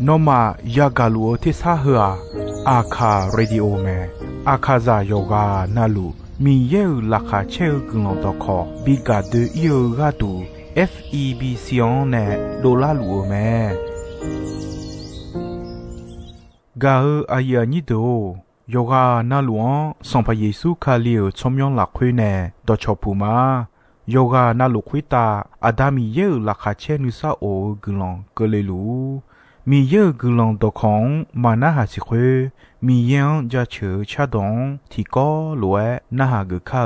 นอมายากาลูที่ซาเฮออาคาเรดิโอเมอาคาซาโยกานาลูมีเยอลักคาเชลกงตอคอบิกาเดอีโอกาตู FEB ซิออนเนโดลาลูโอเมกาอายานิโดโยกานาลวงสัมพเยซูคาลิโอชมยองลักคุยเนดอชอปูมาโยกานาลุคุยตาอาดามีเยอลักคาเชนุซาโอกลองกเลลูมีเยอะกลองตอของมานาหาสิเควมียังจะเชื่อชาดงที่ก็รวยนาหากข้า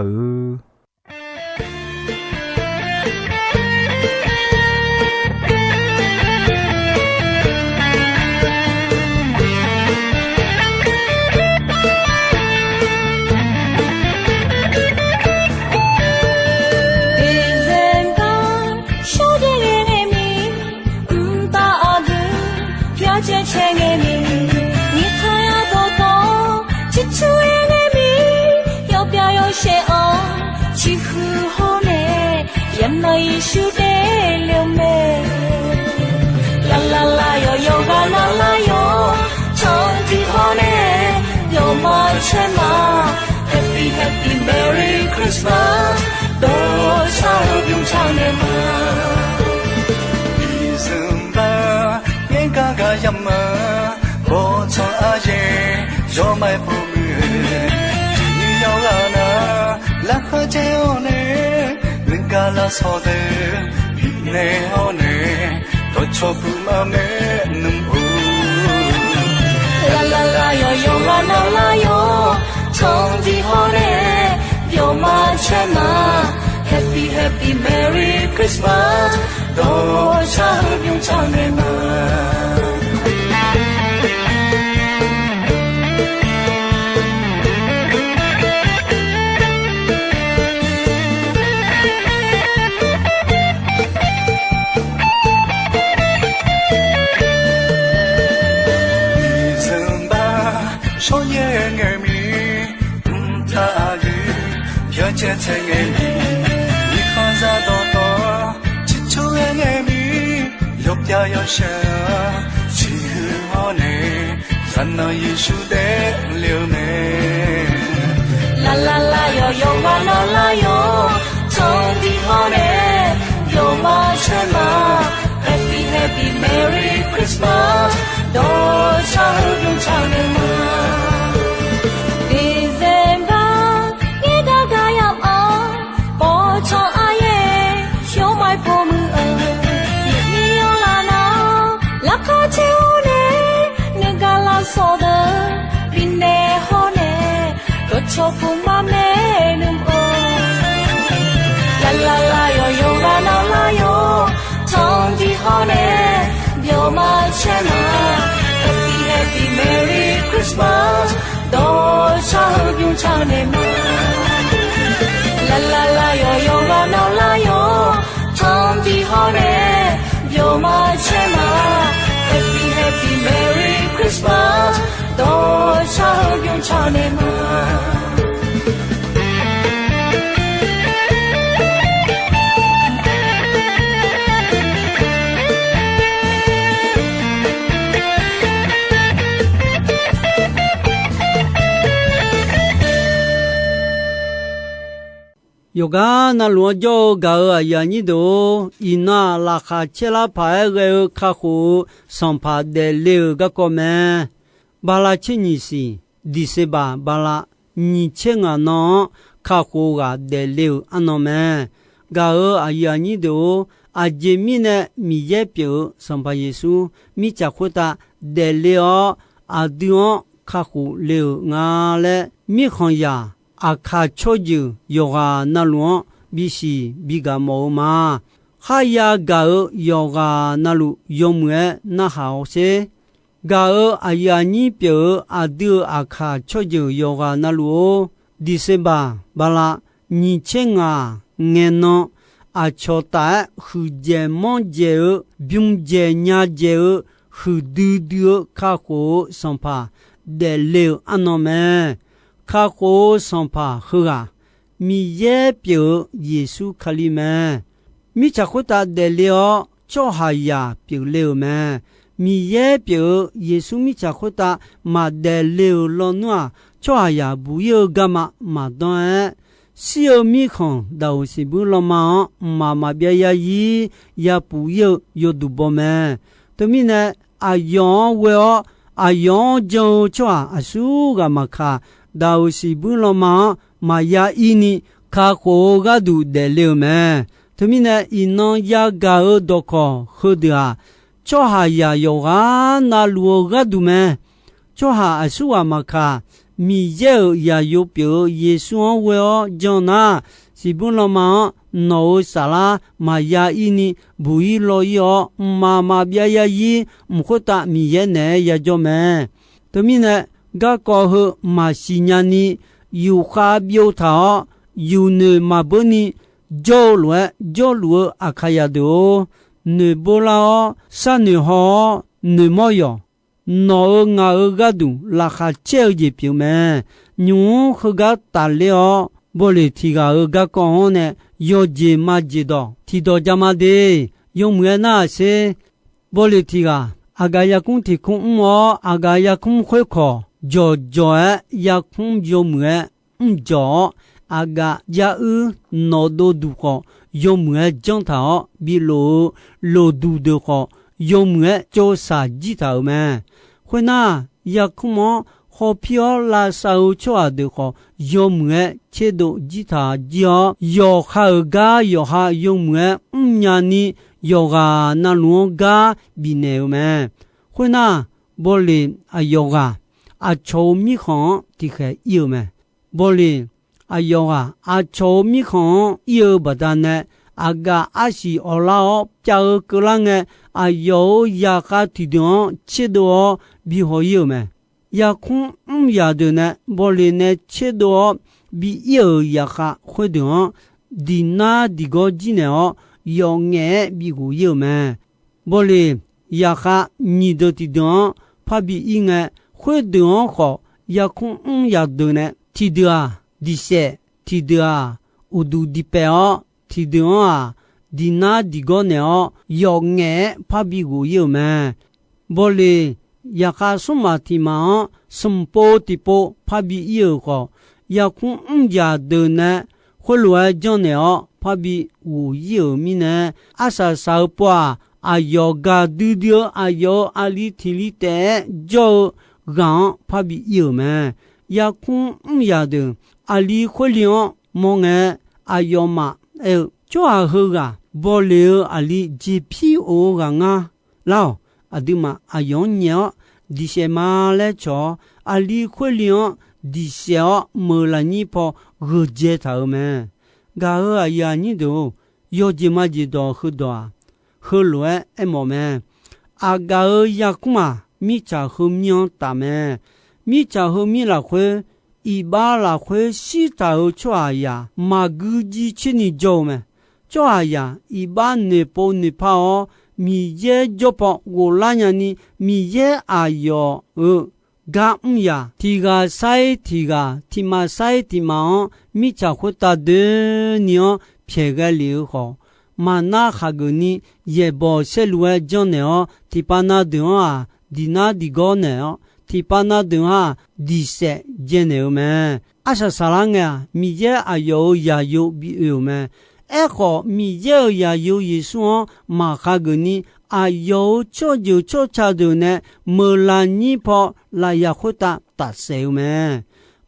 耶稣的流美，啦啦啦哟哟嘎啦啦哟，唱的好呢，哟嘛切嘛 ，Happy Happy Merry Christmas， 多唱不用唱的嘛。一声吧，眼嘎嘎呀嘛，我唱阿爷，哟买不明，你要啊那，拉哈这样呢。กาลาสอเดบิเนโอเนตอชอปูมาเมนุมอูลาลาลาโยโยลาลาลาโยทองดีฮอเรโยมาเชมา Happy Happy Merry Christmas โดชาฮึบยงชาเนมา这层爱米，你看啥多多，只求爱米，六家要想，只好呢，烦恼耶稣的流呢。啦啦啦哟哟哇啦啦哟，唱的好呢，哟嘛切嘛 ，Happy Happy Merry Christmas， 多唱不用唱的嘛。ชอปูมาเมนุมโอลาลาลาโยโยลาลาลาโยทองดีฮอเนเดี๋ยวมาเชมา Happy Happy Merry Christmas โดชาฮึบยงชาเนมาลาลาลาโยโยลาลาลาโยทองดีฮอเนเดี๋ยวมาเชมา Happy Happy Merry Christmas โดชาฮึบยงชาเนมาယောဂနာလောကြောဂါယာညိတောဣနာလာခချေလာဖာရေခခုစံဖာဒေလေဂကောမေဘာလာချင်းနီစီဒီစေဘာဘာလာညီချေငါနောခခုကဒေလေအနောမေဂါအာယာညိတောအဂျေမီနေမီယေပြေစံဖာယေစုမိချခွတာဒေလေအဒီယခခုလေငါလေမိခွန်ယာအခါချိုဂျူယောဂာနလွန်ဘီစီဘီဂါမောမာခါယာဂါယောဂာနလူယုံမွေနဟာအိုစေဂါအယာနီပြေအဒူအခါချိုဂျူယောဂာနလူဒီဇင်ဘာဘာလာညီချေငါငေနောအချောတာခူဂျေမွန်ဂျေဘျုံဂျေညာဂျေခူဒူဒူခါကိုစံဖာဒေလေအနောမေခါကိုစံဖာခူဟာမီယေပြေယေစုခလီမေမိချခွတာဒေလေချ做下呀表了咩？米也表耶稣米查回答马得了了喏，做下呀不要干嘛马当是有米看都是不了嘛，妈妈别呀伊也不要有读报咩？对面呢阿阳为哦阿阳就做阿叔个嘛卡都是不了嘛，嘛呀伊尼卡火个读得了咩？对面呢伊能呀个耳朵可好的啊。做下呀有啊那路个读咩？做下阿叔啊嘛卡。米有也有表耶稣为哦讲那是不了嘛no啥啦嘛呀伊尼不伊罗哟妈妈别呀伊唔会打米也呢也做咩对面呢个过后嘛是伢尼有下表他有呢嘛不呢做路阿卡呀都呢不啦啥呢好呢么哟no nga ga du la kha che je piu me nyu kha ta le bo le thi ga ga ko ne yo je ma je do thi do ja ma de yo mwe na se bo le thi ga aga ya kun thi kun mo aga ya kun khwe kho jo ya kun yo mwe jo aga ya u no do du kho yo mwe jong tha bi lo du de kho yo mwe cho sa ji ta me会那也可么好漂拉手抓的好有么切到吉他叫有好个有哈有么年呢有个那龙个比那么会那玻璃啊有个啊臭米糠的个有么玻璃啊有个啊臭米糠有不但呢啊个啊是奥拉叫个人个啊有呀个地方切到比好有咩？也空也的呢，玻璃呢切到比有也下会的的那的个字呢哦，用眼比个有咩？玻璃也下你的地方怕比应眼会的好，也空也的呢，提的啊，的些提的啊，有度的白哦，提的啊，的那的个呢哦，用眼怕比个有咩？玻璃。ya ka suma ti ma sumpo ti po pa bi yo ko ya kun ya de na ho lo jon ne o pa bi wu yo mi ne asa sa po a yoga du dio a yo ali ti li te jo gan pa bi yo me ya kun ya de ali ho lion mo nge a yo ma e jo a ho ga bo le ali ji pi o ga nga lao aduma ayonyo di se male cho ali kholion di se mo la ni po roje ta me ga ya ni do yo ji ma ji do hu do hu lo e mo me aga ya kuma mi cha hu myo ta me mi cha hu mi la khwe i ba la khwe si ta o chwa ya ma gu ji chi ni jo me chwa ya i ba ne po ni pa o mi ye jopo wo la nya ni mi ye ayo ga ya ti ga sai ti ga ti ma sai ti ma mi cha khu ta de ni o phe ga liu ho ma na kha gu ni ye bo se lu e jon ne o ti pa na de a di na di go ne o ti pa na de a di se je ne o me asa salanga mi ye ayo ya yo bi o me echo mi ye ya yo yesu ma kha gu ni ayo cho cha de ne mo la ni po la ya khota ta se me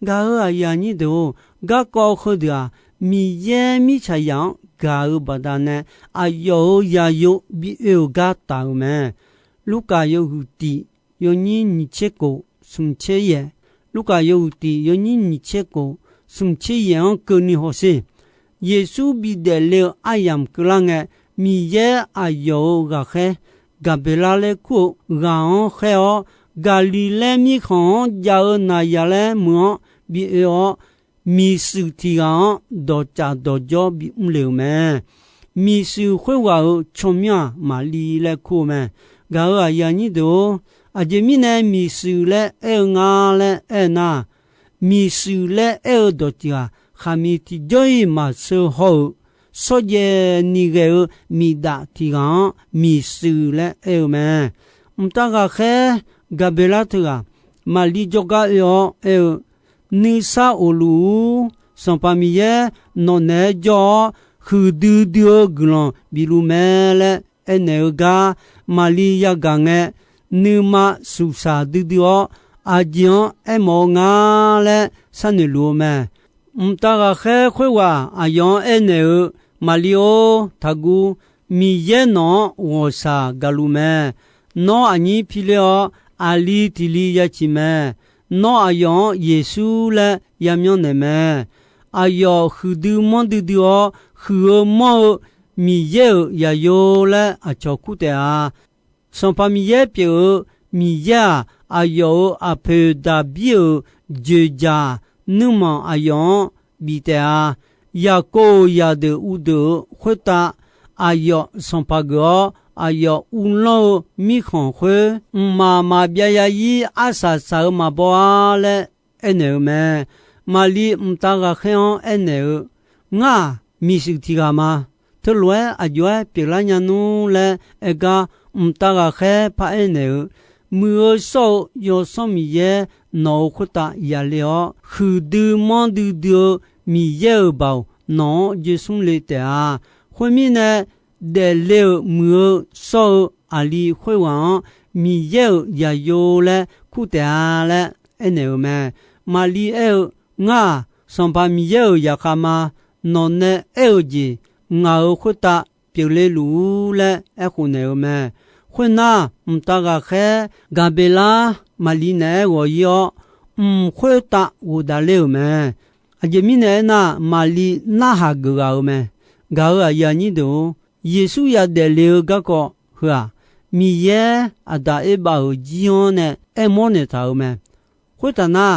ga ya ni do ga ko kho da mi ye mi cha yang ga ba da ne ayo ya yo bi e ga ta me luka yo hu ti yo ni che ko sum che ye luka yo hu ti yo ni che ko sum che ye ko ni ho se yesu bi de le ayam klang mi ye ayo ga khe gabela le ku ga on khe o galile mi khon ja na ya le mo bi o mi su ti ga do cha do jo bi le me mi su khwe wa chomya ma li le ku me ga ya ni do a je mi ne mi su le e nga le e na mi su le e do ti ga khami ti joi ma so ho စောကျေနီကေမိဒါတီကမီဆူလေအေမဲမတကခဲဂဘလာတကမာလီဂျိုကယောအေနီဆာအိုလူစံပါမီယေနော်နေဂျောခူဒူဒီယိုဂလွန်ဘီလူမဲလေအနေဂါမာလီယာဂငဲနီမဆူစာဒူဒီယောအာဂျွန်အမောငါလေဆန်နီလူမဲမတကခဲခွေဝါအယောအနေမာလီယိုထဂူမီယေနောဝစာဂလူမဲနောအညီဖီလျောအာလီတီလီယချိမဲနောအယောယေရှုလေယမျောနေမဲအယောခူဒူမွန်ဒူဒီယောခူမောမီယေယာယိုလေအချောကုတေအားစွန်ပမီယေပြေမီယာအယောအဖေဒါဘီဂျေဂျာနုမအယောဘီတေအားယာကိုယာဒေဥဒခွတာအယောစွန်ပဂောအယောဦးလောမိခွန်ခွေမာပြယာယီအဆာဆာမဘောလေအနေမဲမာလီမတာကခေအောင်အနေငါမီစီတီကမာထလွဲအကျွဲပြေလာညာနူလေအကမတာကခဲဖာအနေမူဆောယောဆောမီယေနောခွတာယာလျောခူဒူမွန်ဒူဒူမီယေဘောနောဂျေဆုလေတာခွမီနေဒေလေမူဆောအလီခွေဝံမီယေယာယိုလေခုတာလေအနေမဲမာလီအေငါစံပါမီယေယာခမာနော်နေအေဂျီငါခွတာပြေလေလူလေအခုနေမဲခွနာမတကခဲဂဘေလာမာလီနေဝယောခွတာဝဒါလေမဲအဂျမီနေနာမာလီနာဟာဂါမဲဂါယာနီဒိုယေရှုရတဲ့လေကကောဟာမီယေအဒါအေဘာဂျီယွန်နဲ့အမောနေတာမဲခွတနာ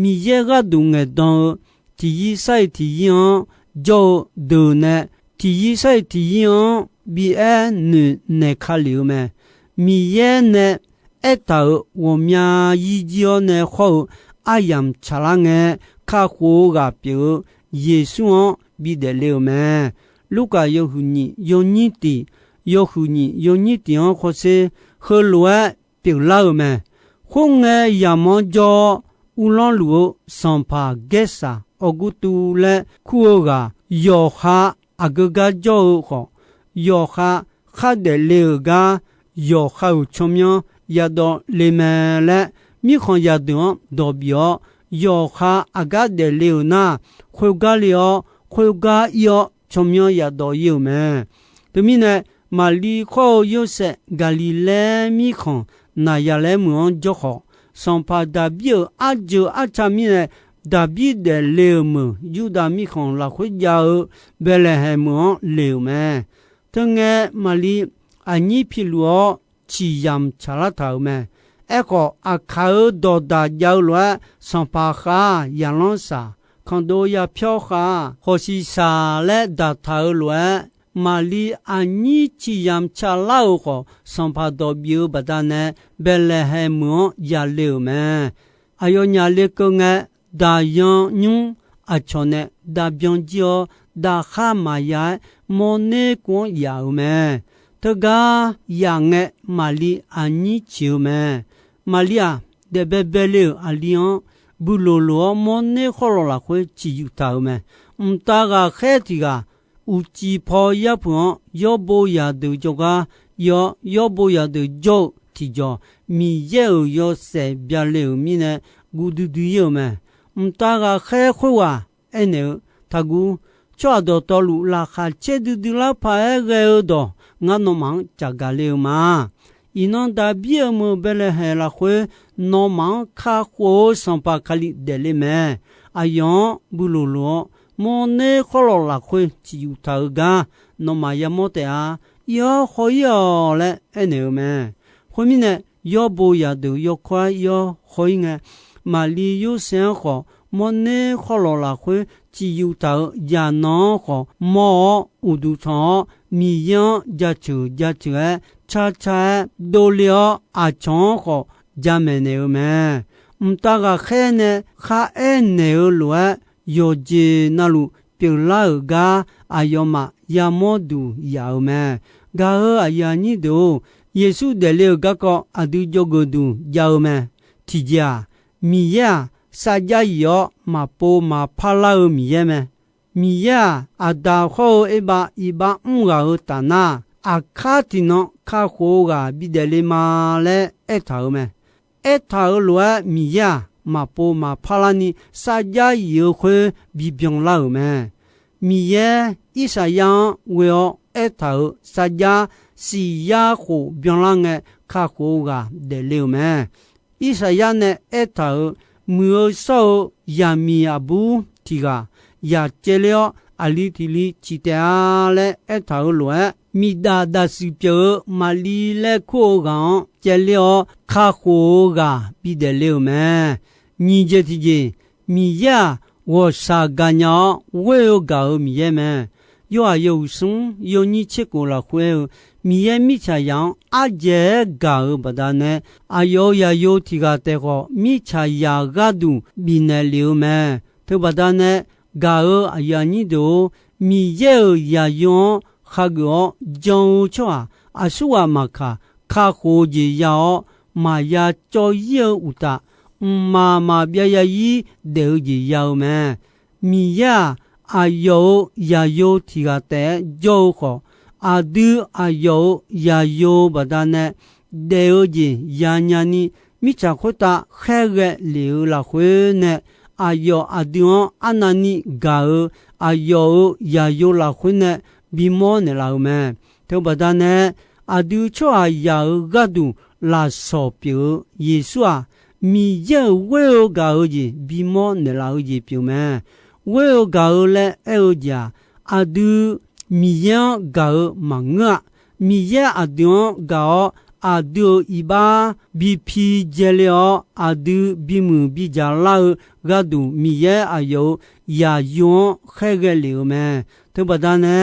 မီယေကဒုံငယ်တောတီယီဆိုင်တီယွန်ဂျိုဒိုနဲ့တီယီဆိုင်တီယွန်ဘီအဲနုနေခါလီမဲမီယေနဲ့အတာဝမြာယီဂျီယွန်နဲ့ခေါအယမ်ချလာငယ်ခါခိုးကပြေယေရှုဘီတဲ့လေမဲလူကာယောဟုညီယောညီတီယောဟုညီယောညီတီအောင်ခေါ်စေခေါ်လွဲပြေလာမဲခုံငယ်ယာမောဂျောဦးလွန်လူစံဖာဂက်ဆာအဂုတူလေခုကယောခာအဂဂဂျောခေါ်ယောခာခါဒလေဂါယောခါချုံမြောရတော့လေမဲလေမိခွန်ရတော့ဒေါ်ဘီယောခာအဂဒလေနာခွေကလျောခွေကယောချုံမြောရတော့ယုံမဲတမီနဲ့မာလီခေါ်ယိုဆက်ဂါလီလေမိခွန်နာရလဲမွန်ဂျောခေါ်စံပါဒါဘီအဂျအချမီနဲ့ဒါဘီဒလေမယူဒါမီခွန်လာခွေဂျာဘဲလေဟဲမွန်လေမဲတငယ်မာလီအညီဖီလောချီယမ်ချလာတောင်းမဲအခုအခါဒေါ်ဒါကြောက်လွဲစံပါခါယန်လွန်စာခွန်ဒိုရဖြောခါဟောစီစာလဲဒါထောက်လွဲမာလီအညီချီယမ်ချလောက်ကိုစံပါတော်ဘီဘဒနဲ့ဘဲလေဟဲမွန်ရလေမဲအယောညာလေကငဲဒါယွန်ညွန်းအချောနဲ့ဒါဗျွန်ဂျောဒါခါမာယမောနေကွန်ယာမဲတကားယာငဲမာလီအညီချီမဲမာလီယာဒေဘဘလေအလီယွန်ဘူလိုလိုမောနေခေါ်လာခွေချီယူတာမဲမတာကခဲတီကဦးကြည်ဖော်ရဖွန်ယောဘိုယာတူကြောကယောဘိုယာတူဂျိုတီဂျောမီယေယောဆေဗျာလေမီနဲ့ဂူဒူဒူယောမဲမတာကခဲခွဝအနေတကူချောတော်တော်လူလာခါချေဒူဒူလာဖာရဲတော့ငါနမန်ချဂလေမာအင်းနဒါဘီမဘဲလေဟဲလာခွေနောမန်ခါခိုစံပါခလီဒဲလေမဲအယောဘူလိုလိုမောနေခေါ်လာခွေချီယူတာကနောမယမောတဲ့အားယောခေါ်ယောလဲအနေမဲခွမီနဲ့ယောဘိုယာတူယောခွာယောခေါ်ငယ်မာလီယိုဆန်ခေါ်မောနေခေါ်လာခွေချီယူတာယာနောခေါ်မောဥဒူချောမီယန်ဂျာချူချာချာဒိုလျောအချောခေါ်ဂျာမဲနေမဲမတာကခဲနဲ့ခါအဲနေလွဲယောဂျေနလူပြေလာက阿ယောမယာမောတူယာမဲဂါဟအယာညိတိုယေစုတယ်လေကကောအဒုဂျိုဂဒူယာမဲတီဂျာမီယာစာကြယောမပိုမဖလာမီယမဲမီယာအဒါခောအဘအဘအငါတနာအခါတီနောခါခိုကဘီတယ်လေမာလေအထာမဲအထာလောမီယာမပိုမဖလာနီစာကြယောခွေဘီပြုံလာမဲမီယေဣစာယံဝေအထာစာကြစီယာခိုပြုံလာငဲခါခိုကတယ်လေမဲဣစာယနဲ့အထာမူဆောယာမီအဘူတီကယာကျလေအလီတီလီချီတဲလေအထာလောမိဒါဒါစီပြေမာလီလေခိုကောင်ကျလေခါခိုကပြီးတယ်လေမဲညီကျတီကြီးမီယာဝစာကညာဝေယောဂါမီယေမဲယောအယုဆုံယောညိချစ်ကိုလာခွဲမီယေမိချာယံအကျဲဂါပဒါနဲအယောယာယောတီကတဲ့ကောမိချာယာဂဒုဘီနဲလျေမဲသူပဒါနဲဂါအယာညိတိုမီယေယာယောခါကောဂျောချွာအဆုဝမခါခိုဂျီယောမာယာကြောယေဥတာမာပြယာယီဒေဂျီယောမဲမီယာအယောယာယောတီကတဲ့ဂျောခောအဒူအယောယာယောပဒါနဲဒေယဂျီယာညာနီမိချခွတာခဲရဲလီလာခွေနဲအယောအဒူအနာနီဂါအယောယာယောလာခွေနဲဘီမောနဲလာမဲတောပဒါနဲအဒူချွာယာဂဒူလာဆောပြယေဆုမီယေဝေဂါဂျီဘီမောနဲလာဂျီပြမဲဝေဂါလေအေဂျာအဒူမီယံဂါမငါမီယအဒွန်ဂါအဒူဣဘာဘီဖီဂျလေအဒူဘီမူဘီဂျာလာဂါဒူမီယအယောယာယွန်ခဲဂလေမဲသူပဒါနဲ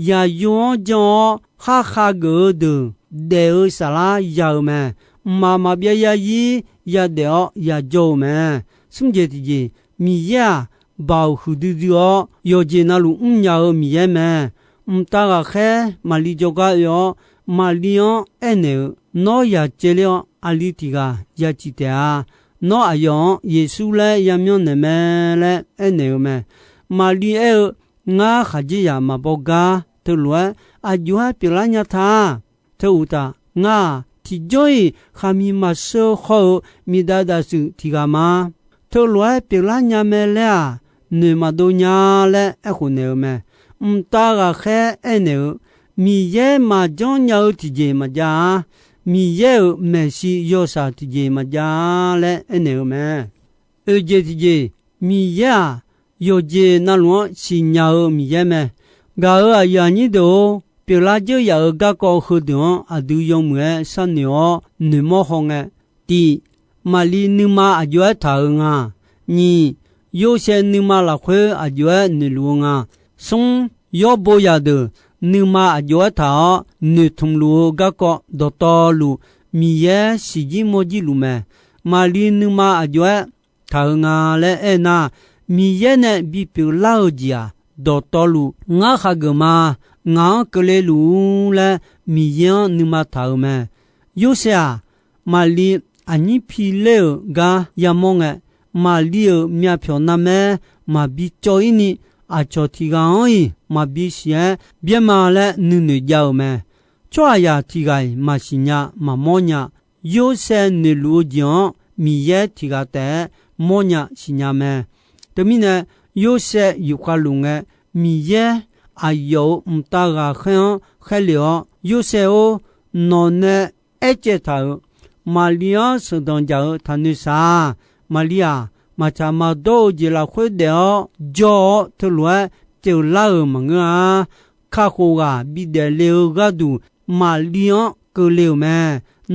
ယာယွန်ဂျောခါဂဒူဒေဆလာယာမဲမာပြယာယီယာဒေယာဂျိုမဲစွန်ဂျေတီဂျီမီယဘောဟုဒူယောယောဂျေနာလူညာမီယမဲတာခဲမာလီဂျောကယောမာလီယောအဲနောယာကျလေအလီတီကယာချီတဲနောအယောယေစုလဲယမျောနေမဲလဲအဲမဲမာလီငါခဂျီယာမဘောကာသူလွယ်အဂျွာပြလာညာသာသူဥတာငါတီဂျိုခမီမဆောခောမီဒါဒါစုတီကမာသူလွယ်ပြလာညာမဲလဲနေမဒိုညာလဲအခုနေမဲတာခဲအဲမီယေမာဂျွန်ညာတီဂျေမဂျာမီယေမဲရှိယောစာတီဂျေမဂျာလဲအဲမဲအေဂျေတီဂျေမီယာယောဂျေနလွန်စီညာမီယေမဲဂါအယာညိတိုပြလာကျယာဂကောခုဒွန်အဒူယုံမဲဆန်ယောနေမောဟောငဲတီမာလီနမအကျွဲထာငါညီယောရှေနမလာခွေအကျွဲနေလူငါဆုံယောဘောယာဒနမအကျွဲထာနေထုံလူဂကောဒတော်လူမီယေစီဂျီမိုဂျီလူမဲမာလီနမအကျွဲထာငါလဲအဲနာမီယေနဲ့ဘီပြလာဂျီယာဒေါ်တော်လူငါခဂမာငါကလေလူလဲမီယံနမထာမဲယိုဆာမာလီအနိဖီလေဂါယမောငမာလီမြဖြောနာမဲမဘီချိုအင်းနီအချောတီကောင်မဘီရှေဗျမာလဲနုနေကြောက်မဲချွာယာတီကိုင်မရှိညာမမောညာယိုဆဲနေလူကြောင့်မီယဲတီကတဲ့မောညာရှိညာမဲတမီနဲ့ယိုဆဲယူခါလူငဲမီယဲအယောတာဂခဲလျောယိုဆဲအိုနောနဲအကျက်ထာမာလီယာစဒွန်ဂျာထနုစာမာလီယာမချာမဒိုဂျီလာခွေဒေဂျောထလွဲကျေလာမငါခါခိုကဘီဒလေဂဒူမာလီယံကလေမဲ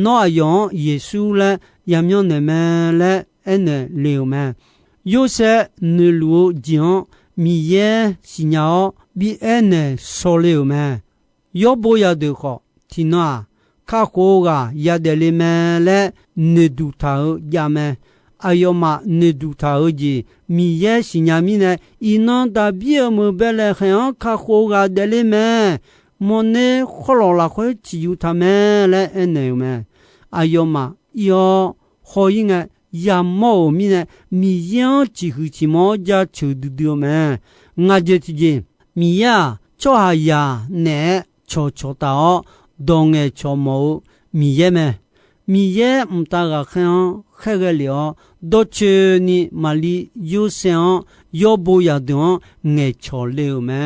နောအယောယေစုလဲယမျောနေမဲလဲအဲနဲလေမဲယိုဆဲနူလူဂျီယံမီယေစီညာဘီအဲနဲဆိုလေမဲယောဘောယာဒေခောတီနာခါခိုကရဒလေမဲလဲနေဒူထာယာမဲ阿ယောမနေဒူတာဟကြီးမီရဲ့ရှင်ညာမီနဲ့ဤနောတာပြေမဘဲလေခယောခါခိုကဒလေမဲမောနေခလောလာခွဲချီယူထမဲလဲအနေမဲ阿ယောမယောခေါ်ရင်ကယာမောမီနဲ့မီယောချီခူချီမောကြချူဒူဒူမဲငါကြည့်ချင်းမီယာချောဟာယာနဲ့ချောတာဒေါငဲချောမောမီရဲ့မဲမီရဲ့မတာကခယောခဲကလျောဒိုချနီမာလီယူဆန်ယောဘူယာဒွန်ငဲချောလေမဲ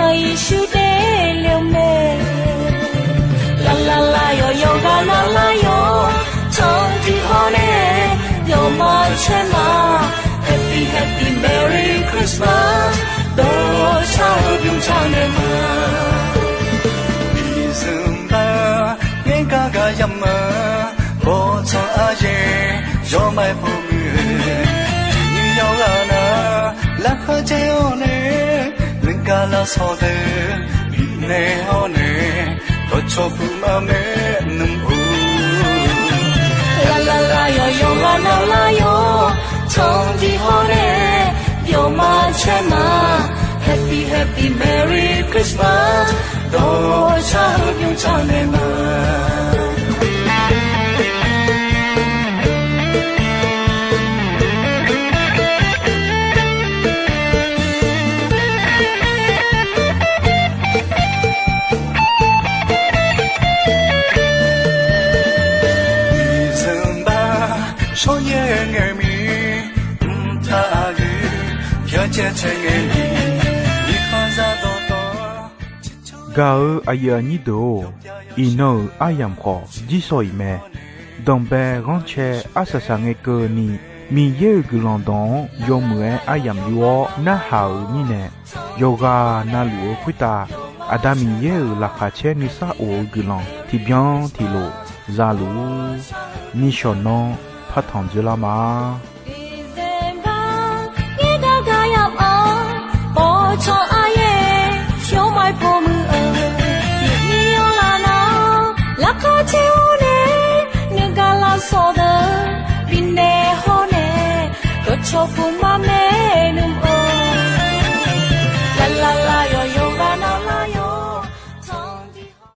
no Yeshu de leume la la la yo yoga na la yo chong ji hone yo ma chema happy happy merry Christmas do cha byung cha ne ma December ngai ga yam bo chong a ye yo mai pu mu ni yo ga na la kha che yo ne ling ka la so de bi ne ho ne do cho pu ma me num u la la la yo yo ga na la yo chong ji ho ne yo ma chema happy happy merry Christmas do cha byung cha ne ma so ye nge mi ta ge pya che che nge mi ni kha za do to ga a ya ni do I no ayam kho ji soi me dong be gon che asa sa nge ko ni mi ye gu lon don yo mue ayam yo na ha ni ne yoga na lu kwita adami ye la kha che ni sa o gu lon ti bien ti lo za lu ni shonon phát thòng dưới la mà nghe ga ga yam a bo cho ai ye show my po mu ni yo la na la kha che o ne ne ga la so da bin ne ho ne do cho pu